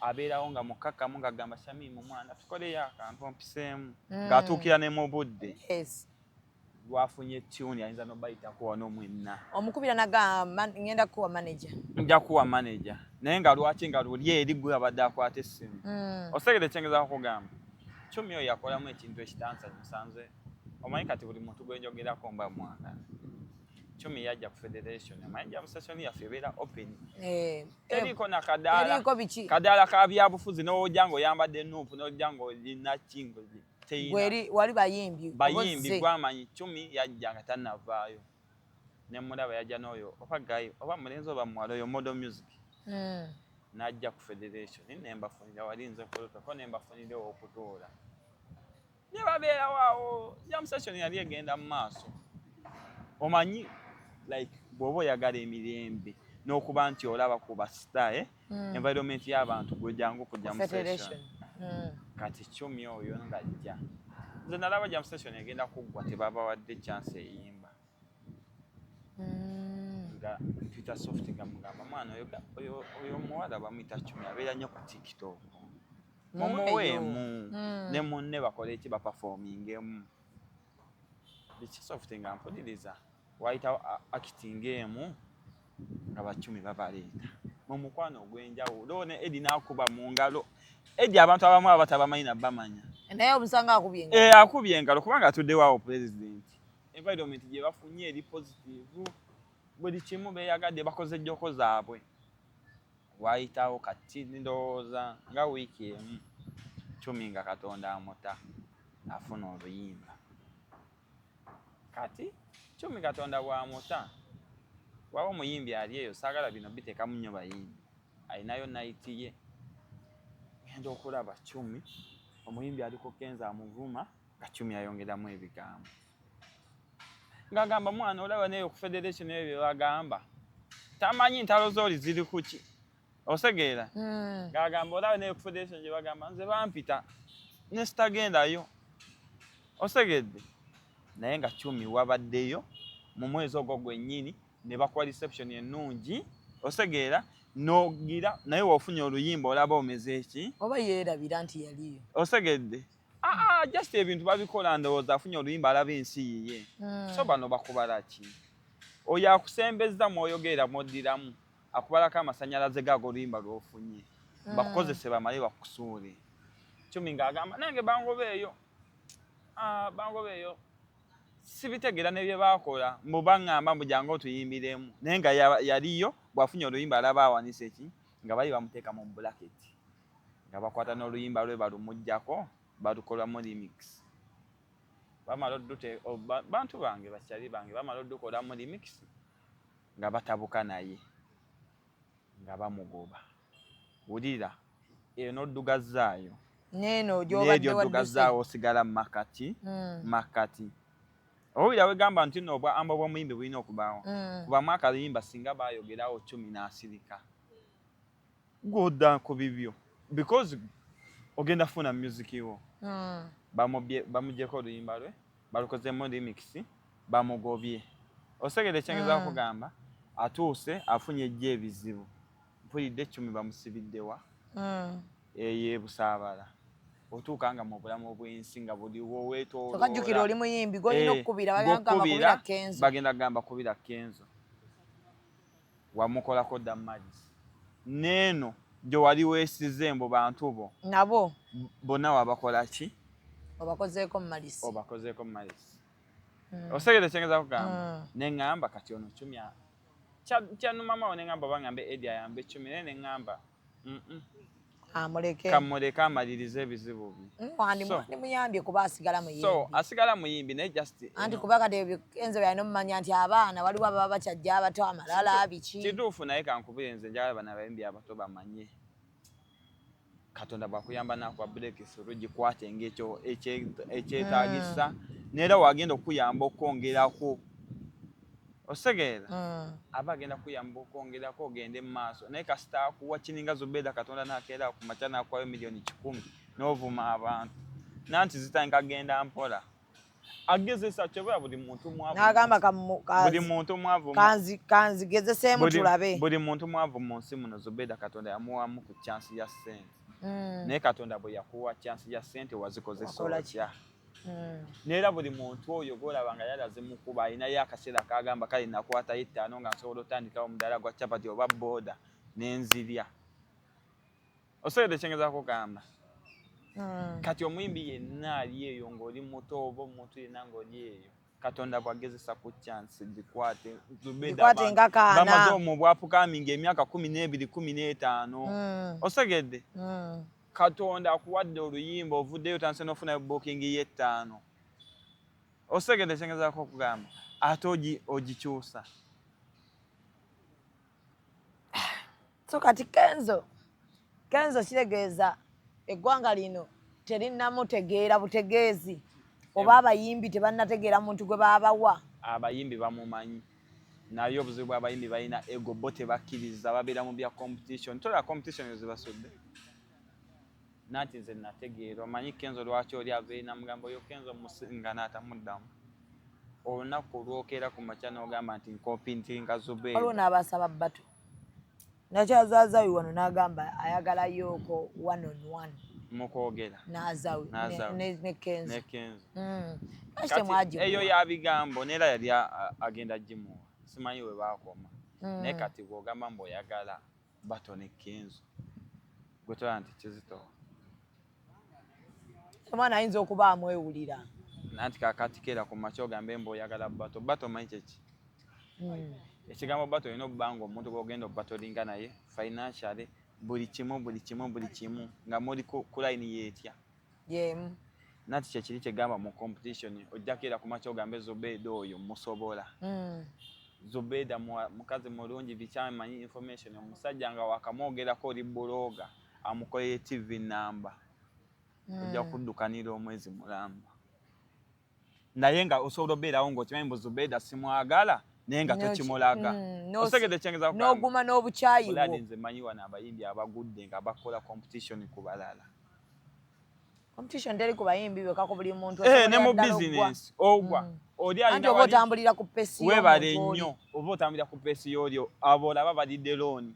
abeerawo nga mukkakkamu ng'agamba Shamim mwana tukoleyo akantu ompiseemu ng'atuukira ne mu budde. Yes. Lwafunye tune ayinza n'obayitako wano mwenna. Omukubira nagamba ngenda kuwa manager. Nja kuwa manager. Naye nga lwaki nga luli eri gwe abadde akwata essimu. Osegere kyengeza kugamba. Chumi oyo yakolamu ekintu ekitansa musanze. Omanyi kati buli muntu gwenjogerako mba mwagala. Chumi yajja ku federation. Amanyi jamu session yaffe ebeera open. Eriko na kadala. Eriko biki? Kadala ka byabufuzi n'ojja ng'oyambadde nuupu n'ojja ng'olina kingozi. Wali bayimbi gwamanyi Chumi yajja nga tannavaayo ne mulaba yajja n'oyo oba gayi oba mulenzi oba muwala oyo model music n'ajja ku federation ne mbafunira wali nze kulutako ne mbafunira okutuula ne babeera waawo jam session yali egenda mu maaso omanyi like bw'oba oyagala emirembe n'okuba nti olaba ku basita environment y'abantu gwejangu kujja mu session. Kati Chumi oyo ngajja nze nalaba jam session egenda kuggwa tebabawadde chance eyimba nga Peter Soft nga mugamba mwana oyo muwala bamuyita Chumi abeera nnyo ku TikTok mumuweemu ne munne bakole eki baperformingemu Peter Soft nga mpuliriza wayita acting emu nga bachumi babaleeta mu mukwano ogw'enjawulo ne Edi n'akuba mu ngalo Edi abantu abamu abatabamanyi nabamanya. Naye omusanga akubye engalo. Akubye engalo kubanga atuddewo president. Environment gye bafunye eri positive. Buli kimu beeyagadde bakoze jjoko zaabwe. Wayitawo kati ndowooza nga wiiki emu Chumi nga Katonda amuta afuna oluyimba. Kati Chumi Katonda bw'amuta waba omuyimbi ali eyo saagala bino biteekamu nnyo bayimbi. Ayinayo night ye. Ngenda okulaba Chumi omuyimbi aliko Kenza amuvuma nga Chumi ayongeramu ebigambo ng'agamba mwana olaba neyo ku federation ebyo bagamba tamanyi ntalo zoli ziri kuki osegeera ng'agamba olaba neyo ku federation gye bagamba nze bampita ne sitagendayo osegedde naye nga Chumi wabaddeyo mu mwezi ogwo gwennyini ne bakuwa reception ennungi osegeera nogira naye wofunye oluyimba olaba omeze eki oba yeerabira nti yaliyo osegedde just ebintu babikola ndowooza afunye oluyimba alaba ensi yiye so bano bakubala ki oyo akusembeza mwoyogera moddiramu akubalako amasanyalaze gaago oluyimba lw'ofunye bakukozese bamale bakusuule Chumi ng'agamba nange bangobeeyo sibitegeera nebye bakola mubaŋŋamba mbujangu otuyimbiremu naye nga yaliyo bwafunye oluyimba alaba awanisa eki nga bali bamuteeka mu bracket nga bakwata n'oluyimba lwe balumuggyako balukolamu remix bamala oddute bantu bange bakyali bange bamala oddukolamu remix nga batabuka naye nga bamugoba wulira eyo n'oddugazaayo neeno gy'obadde oddugazaawo osigala makati owulira wegamba nti nno obwamba bw'omuyimbi bulina okubaawo kubamu akayimba singa baayogerawo Chumi n'asirika gw'odda ku bibyo because ogenda funa music wo bamuggyeko oluyimba lwe balukozemu remix bamugobye osegere kyengeza kugamba atuuse afunye ejja ebizibu mpulidde Chumi bamusibiddewa Busaabala otuuka nga mu bulamu bw'ensi nga buliwo weetooloola okajjukira oli muyimbi gw'olina okukubira bagamba Kenzo bagenda kugamba kubira Kenzo wamukolako damage neeno gye wali weesize mbu bantu bo nabo bonna wabakola ki obakozeeko mu malisi osegere kyengeza kugamba neŋŋamba kati ono Chumi kyanumamawo neŋŋamba baŋŋambe Edi ayambe Chumi naye neŋŋamba kamuleke amalirize ebizibu bye muyambye kuba asigala muyimbi naye just anti kuba kati Kenzo yalina omumanya nti abaana waliwo ababa bakyajja abato amalala biki kituufu naye kankubire nze njagala bano abayimbi abato bamanye Katonda bakuyamba nakwa breaks rugikwate ngekyo ekyetaagisa nera wagenda okuyamba okwongerako osegeera abagenda kuyamba okwongerako ogende mu maaso naye kasita kuwa kininga Zubeda Katonda nakeera ku macha nakwayo milioni 10 n'ovuma abantu nanti zitanga genda mpola agezesa kyobera buli muntu mwavu nagamba buli muntu mwavu kanzi gezeseemu tulabe buli muntu mwavu mu nsi muno Zubeda Katonda yamuwamu ku chance ya sente naye Katonda bwe yakuwa chance ya sente wazikozesa otya nera buli muntu oyo golabanga yalaze mukuba alina yakasera kagamba kali nakwata 5 nga nsobola otandikawo mudala gwa chapati oba boda nenzirya osobola chengeza kugamba kati omuyimbi yenna ali eyo ng'oli muto oba omuntu yenna ng'oli eyo Katonda bwagezesa ku chance gikwate Zubeda bamaze mu bwapukaminga emyaka 12 15 osegedde Katonda akuwadde oluyimba ovuddeyo tanse n'ofuna booking ye5 osegedde kyengezaako okugamba ate ogikyusa so kati Kenzo kiregeeza eggwanga lino terinamutegeera butegeezi oba abayimbi tebannategeera muntu gwe babawa abayimbi bamumanyi naye obuzibu abayimbi balina ego bo tebakkiriza babeera mu bya competition tola competition ezibasudde nati nze nategeera omanyi Kenzo lwaki oli aveena mugambo yo Kenzo musinga n'atamuddamu olunaku olwokera ku macha n'ogamba nti nkompintinga Zubeda olwo n'abasaba bato nakyazaazawi wano n'agamba ayagalayo ko 1-on-1 mukwogera n'azawi ne Kenzo kati eyo yabigambo nera yali agenda jimuwa simanyi we bakoma naye kati bw'ogamba mbu oyagala bato ne Kenzo gwe tola nti kizito omwana ayinza okuba amwewulira nanti kakati keera ku macha ogambe mbu oyagala bato manyi kyeki ekigambo bato olina okuba nga omuntu gw'ogenda obatolinga naye financially buli kimu nga muli ku line yeetya nati kyekiri kyegamba mu competition ojja keera ku macha ogambe Zubeda oyo musobola Zubeda mukazi mulungi bikyamanyi information omusajja nga wakamwogerako oli buloga amukoleye TV namba ojja kuddukanira omwezi mulamba naye nga osobola obeerawo ng'okimanyi mbu Zubeda simwagala naye nga tokimulaga osegedde kyengeza n'oguma n'obukyayi bwo nze manyi wano abayimbi abagudde nga bakola competition ku balala competition teri ku bayimbi bwekako buli muntu ne mu business ogwa oli alina oba otambulira ku pesi webale nnyo oba otambulira ku pesi y'olyo abolaba balidde looni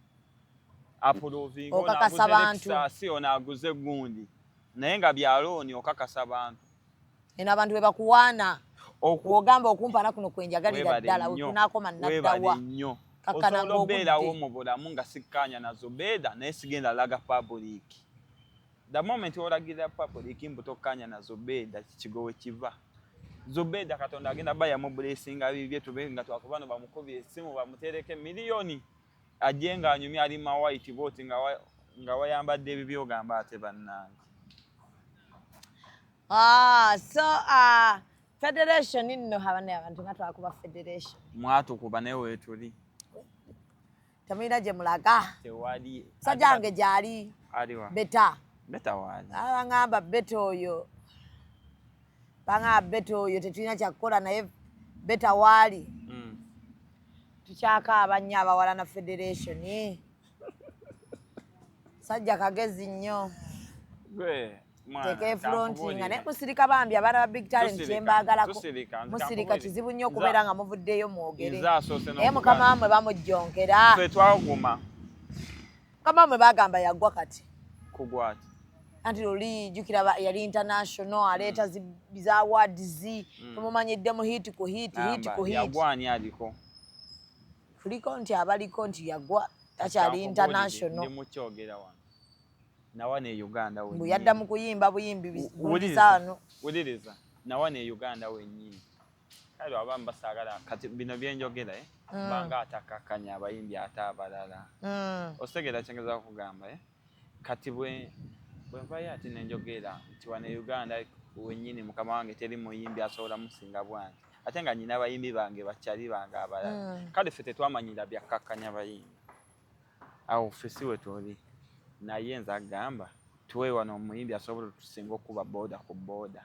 apolovinga okakasa bantu onaaguze gundi naye nga bya looni okakasa bantu eno abantu bwe bakuwaana ogamba okumpana kuno kwenjagalira ddala wetunaakoma naddawa osobola obeerawo mu bulamu nga sikkanya na Zubeda naye sigenda laga public the moment olagirira public mbu tokkanya na Zubeda kikigowe kiva Zubeda Katonda agenda bayamu blessinga bibye tube nga twakubano bamukubye essimu bamutereke miliyoni ajje nga anyumya ali ma white vote nga wayambadde ebibyo gamba ate bannange Federation nno habane abantu nga twakuba federation mwatukuba naye wetuli tamira gye mulaga tewali sajange gyali aliwa beta wali abangamba beta oyo tetulina kyakukola naye beta wali tukyakaaba nnyo abawala na federation sajja kagezi nnyo teke frontinga naye musirika bambi abaana ba big talent kyembaagalako musirika kizibu nnyo okubeera nga muvuddeyo mwogere naye mukama wamwe bamujjonkera mukama wamwe bagamba yagwa kati kugwati anti luli jukira yali international aleeta za awards tumumanyidde mu hit ku hit yagwani aliko kuliko nti abaliko nti yagwa takyali international ndi mukyogera wano nawane Uganda wennyini yadda mu kuyimba buyimbi bulisano wuliriza nawane Uganda wennyini kale abamu basaagala kati bino byenjogera banga atakakanya abayimbi ate abalala osegera kyengeza kugamba kati bwe nvayo ati nenjogera nti wane Uganda wennyini mukama wange teri muyimbi asobola musinga bwange ate nga nyina abayimbi bange bakyali bange abalala kale ffe tetwamanyira byakkakkanya bayimbi awo ffe si we tuli naye nze agamba tuwe wano omuyimbi asobola okutusinga okuba boda ku boda.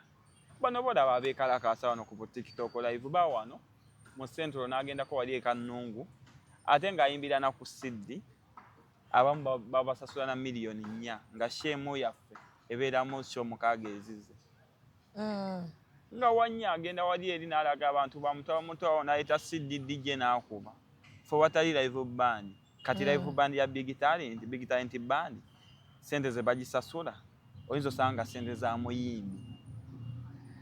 Bano boda babeekalakaasa wano ku TikTok live ba wano mu Central n'agendako wali eka Nnungu ate ng'ayimbira na ku Sydney abamu babasasula na miliyoni 4 nga shemu yaffe ebeeramu sho mukaaga ezize. Nga wanya agenda wali eri n'alaga abantu bamuto n'ayita Sydney DJ n'akuba fo watali live band kati live band ya Big Talent band sente ze bagisasula oyinza osanga sente za muyimbi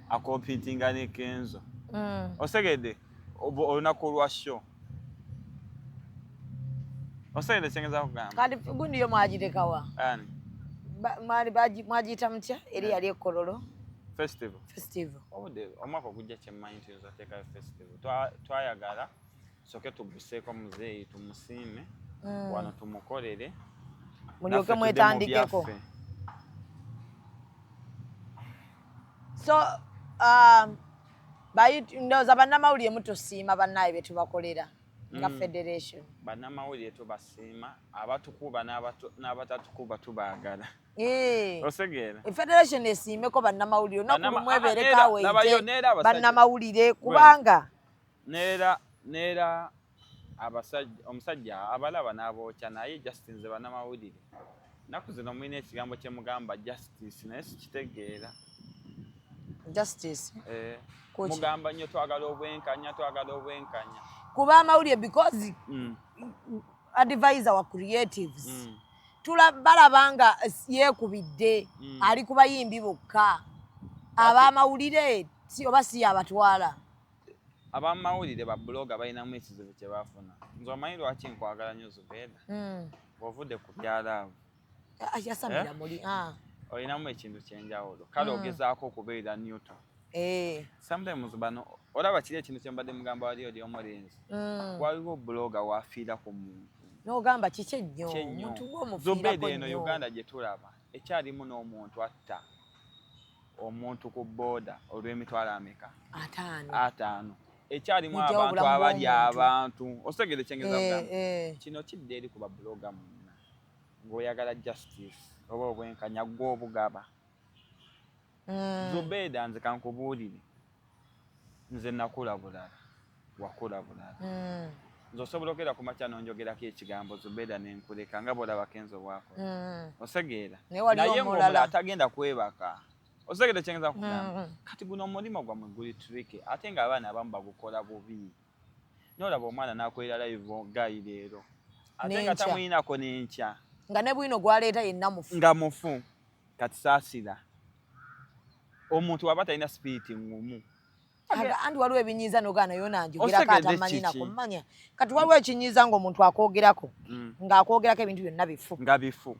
akompitinga ne Kenzo osegede olunaku lwa show osegede kyengeza kugamba kati gundi yo mwagitekawa ani mwagiyita mutya eri yali ekololo festival omwaka ogujja kyemmanyi nti ozateekayo festival twayagala soke tuguseeko muzeeyi tumusiime wano tumukolere mulyoke mwetandikeko. So ndowooza bannamawulire mutosiima bannaye be tubakolera nga federation. Bannamawulire tubasiima abatukuba n'abatatukuba tubaagala. Osegeera Federation esiimeko bannamawulire olunaku lumu ebeereko ente bannamawulire kubanga neera omusajja abalaba n'abookya naye Justin ze bannamawulire naku zino mulina ekigambo kye mugamba justice naye sikitegeera. Justice mugamba nnyo twagala obwenkanya kuba amawulire because advisor wa creatives balabanga yeekubidde ali ku bayimbi bokka ab'amawulire oba si abatwala. Abamawulire ba bloga balinamu ekizibu kye baafuna. Nze omanyi lwaki nkwagala nnyo Zubeda bw'ovudde ku byalaavu yasamira muli olinamu ekintu kyenjawulo kale ogezaako okubeera Newton. Sometimes bano olaba kiri ekintu kye mbadde mugamba wali oli omulenzi waliwo bloga waafiira ku muntu n'ogamba kiki ennyo omuntu ng'omufiirako Zubeda eno Uganda gye tulaba ekyalimu n'omuntu atta omuntu ku booda olw'emitwalo ameka 5 ekyalimu abantu abali abantu osegere kyengeza kugamba kino kidde eri ku babloga munna ng'oyagala justice oba obwenkanya gw'obugaba. Zubeda nze kankubuulire nze nakula bulala wakula bulala nze osobola okera ku makya n'onjogerako ekigambo Zubeda nenkuleka nga bw'olaba Kenzo bw'akola osegeera naye ng'omulala atagenda kwebaka osegede kyengeza kugamba kati guno omulimo gwamwe guli tricky ate ng'abaana abamu bagukola bubi n'olaba omwana n'akolera live gayi leero ate nga tamuyinako n'enkya nga ne bwino gwaleeta yenna mufu nga mufu kati saasira omuntu waba talina spiriti ngumu andi waliwo ebinyiiza n'ogaana yo nanjogerako atamanyinako mmanya kati waliwo ekinyiiza ng'omuntu akwogerako ng'akwogerako ebintu byonna bifu nga bifu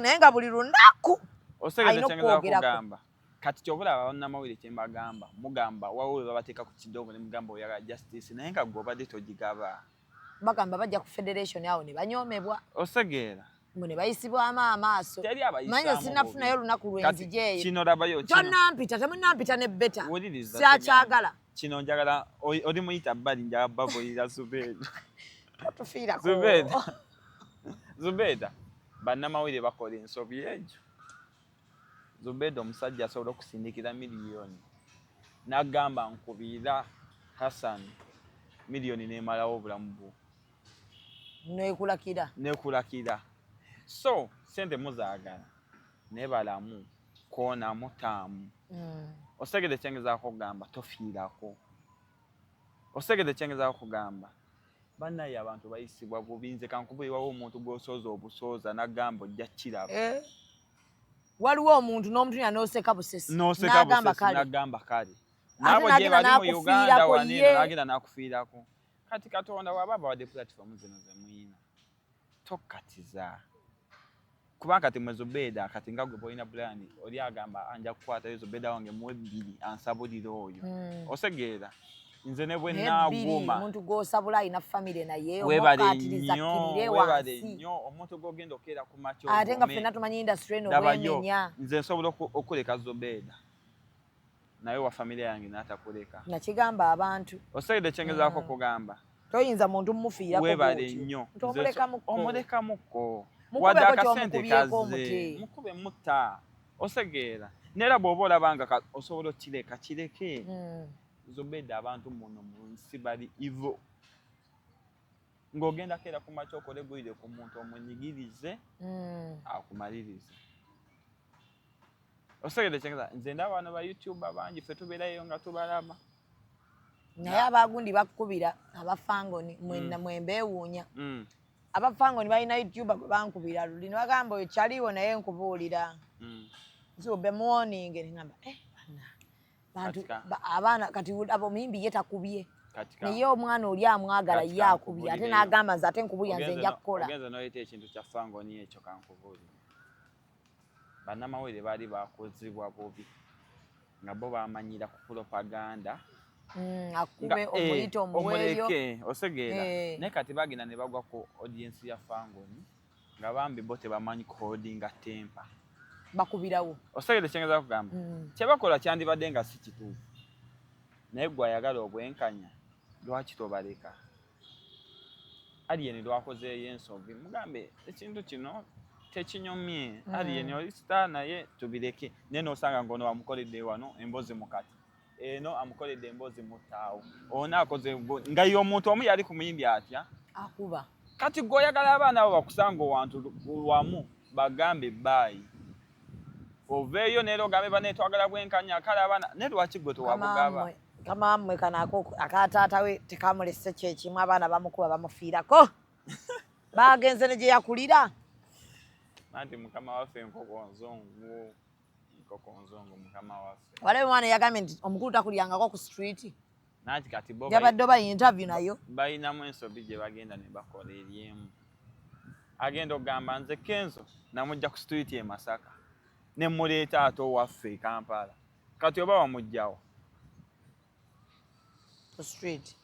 naye nga buli lunaku osegede kyengeza kugamba kati kyobulaba bannamawulire kye mbagamba mugamba waliwo we babateeka ku kidoogo ne mugamba oyagala justice naye nga gw'obadde togigaba bagamba bajja ku federation awo ne banyoomebwa osegeera mwe ne bayisibwamu amaaso manya sinafunayo olunaku lwenzijeeyo kino labayo tonnampita temunnampita ne beta syakyagala kino njagala oli muyita bbali njagala babuulira Zubeda otufiirako Zubeda bannamawulire bakola ensobi egyo. Zubeda omusajja asobola okusindikira miliyoni n'agamba nkubiira Hassan miliyoni n'emalawo obulamu bwo nekulakira so sente muzaagala nebalamu koonamu taamu osegede kyengezaako kugamba tofiirako osegede kyengezaako kugamba bannaye abantu bayisibwa bubi nze kankubuliwawo omuntu gw'osooza obusooza n'agamba ojja kiraba waliwo omuntu n'omutunya n'oseka busesi n'agamba kale nabo gye bali mu Uganda wanene n'agenda n'akufiirako kati Katonda waba bawadde platform zino ze muyina tokkatiza kubanga kati mwe Zubeda kati nga gwe boyina brand oli agamba anja kukwata Zubeda wange mu 2 ansabulira oyo osegeera nze ne bwe naaguma omuntu gw'osabula alina family naye omukatiriza kirire wansi nnyo omuntu gw'ogenda okeera ku makyo ate nga ffenna tumanyi industry eno bwemenya nze nsobola okuleka Zubeda naye wa familia yange n'atakuleka nakigamba abantu osegede kyengezaako kugamba toyinza muntu mmufiirako webale nnyo omulekamuko wadde akasente kaze mukube mutta osegeera nera bw'oba olabanga osobola kireke Zubeda abantu muno mu nsi bali ivo ng'ogenda keera ku makya okole gwire ku muntu omunyigirize akumalirize osegeera kyengeza nze ndaba bano ba YouTube abangi ffe tubeerayo nga tubalaba naye abagundi bakukubira abafangoni mwenna mwembeewuunya abafangoni balina YouTube gwe bankubira luli ne bagamba oyo kyaliwo naye nkubuulira nzube muwoninge nengamba bantu abaana kati abo muyimbi ye takubye naye omwana oli amwagala ye akubye ate n'agamba nze ate nkubulya nze nja kukola ogenza n'oyita ekintu kya fangoni ekyo kankubuulira bannamawulire baali bakozibwa bubi nga bo bamanyira ku propaganda akube omuyita omuweeyo osegeera naye kati bagenda ne bagwa ku audience ya fangoni nga bambi bo tebamanyi codinga tempa bakubirawo osegeera kyengeza kugamba kyebakola kyandibadde nga si kituufu naye gwe ayagala obwenkanya lwaki tobaleka aliyeni lwakozeeyo ensobi mugambe ekintu kino tekinyomye aliyeni oli star naye tubireke naye n'osanga ng'ono amukoledde wano embozi mu kati eno amukoledde embozi mu ttaawo ono akoze nga ye omuntu omu yali ku muyimbi atya akuba kati gwe oyagala abaana abo bakusanga owantu wamu bagambe baayi oveeyo neero ogambe baneetwagala bwenkanya kale abaana naye lwaki gwe tewabugaba kamamwe kanako akataata we tekamulese kyekimu abaana bamukuba bamufiirako bagenze ne gye yakulira anti mukama waffe enkoko nzongu mukama waffe walabe mwana yagambye nti omukulu takulyangako ku street nanti kati bo yabadde oba interview nayo balinamu ensobi gye bagenda ne bakola eryemu agenda okugamba nze Kenzo namujja ku street e Masaka ne muleeta ate owaffe e Kampala kati oba wamugjawo ku street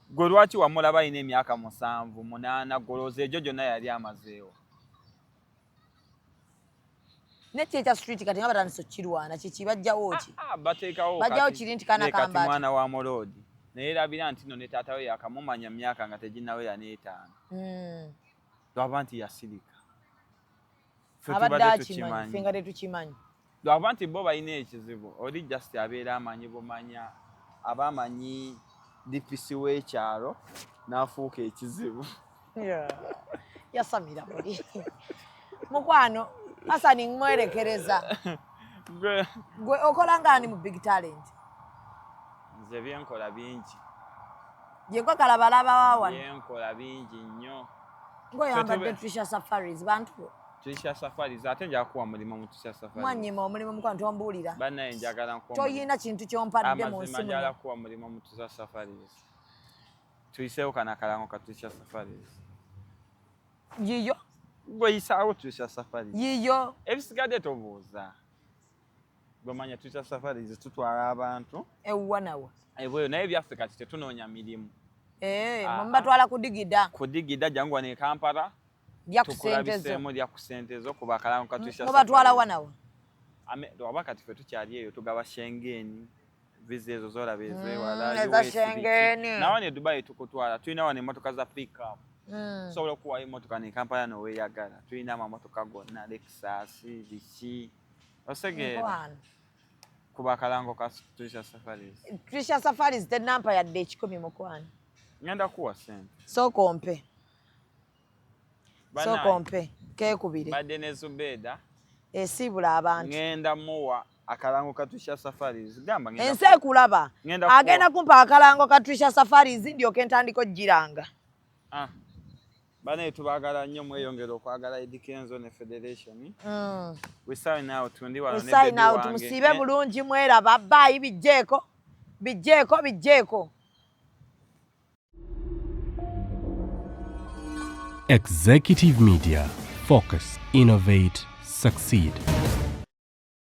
gwe lwaki wamulaba alina emyaka 7 8 goloza egyo gyonna yali amazeewo neche cha street kati nga batandise okirwana kiki bajjawo ki bateekawo bajjawo kiri nti kana kamba mwana wa Molodi naye erabira nti no ne taata we yakamumanya myaka nga teginnawera n'5 lwaba nti yasirika abadde finga tetukimanyi lwaba nti bo balina ekizibu oli just abeera amanyi bumanya abamanyi DPC w'ekyalo n'afuuka ekizibu yasamira buli mukwano Asani mwerekereza gwe okola ngani mu Big Talent nze byenkola bingi yego kalabalaba wawa byenkola bingi nnyo gwe yambadde Trisha Safaris bantu Trisha Safaris ate nja kuwa mulimo mu Trisha Safaris mwanyima omulimu mukwano tombulira bannaye njagala nko toyina kintu kyompadde mu nsi muno njagala kuwa mulimo mu Trisha Safaris tuyiseewo kana kalango ka Trisha Safaris yiyo gwe yisaawo Trisha Safaris yiyo ebisigadde tobuuza gwemanya Trisha Safaris tutwala abantu ewanawa ebweyo naye byaffe kati tetunoonya mirimu mubatwala kudigida jangu ne Kampala lya kusentezo kuba akalango ka Trisha Safaris mubatwala wanawa lwaba kati ffe tukyali eyo tugaba Schengen visa ezo zolaba ezewala nawo ne Dubai tukutwala tulina wano emmotoka za pick-up sobola okuwayo emmotoka ne Kampala noweeyagala tulina amamotoka gonna Lexus biki osegeera kuba akalango ka Trisha Safaris Trisha Safaris tenampa yadde 10 mukwano ngenda kuwa sente sokompe kekubire badde ne Zubeda esibula abantu ngenda muwa akalango ka Trisha Safaris gamba ngenda ense kulaba agenda kumpa akalango ka Trisha Safaris ndyoke ntandiko jiranga bane tubagala nnyo mweyongera okwagala Eddie Kenzo ne Federation we sign out tundi wala ne sign out musibe bulungi mweraba bye bijeko Executive Media. Focus, innovate, succeed.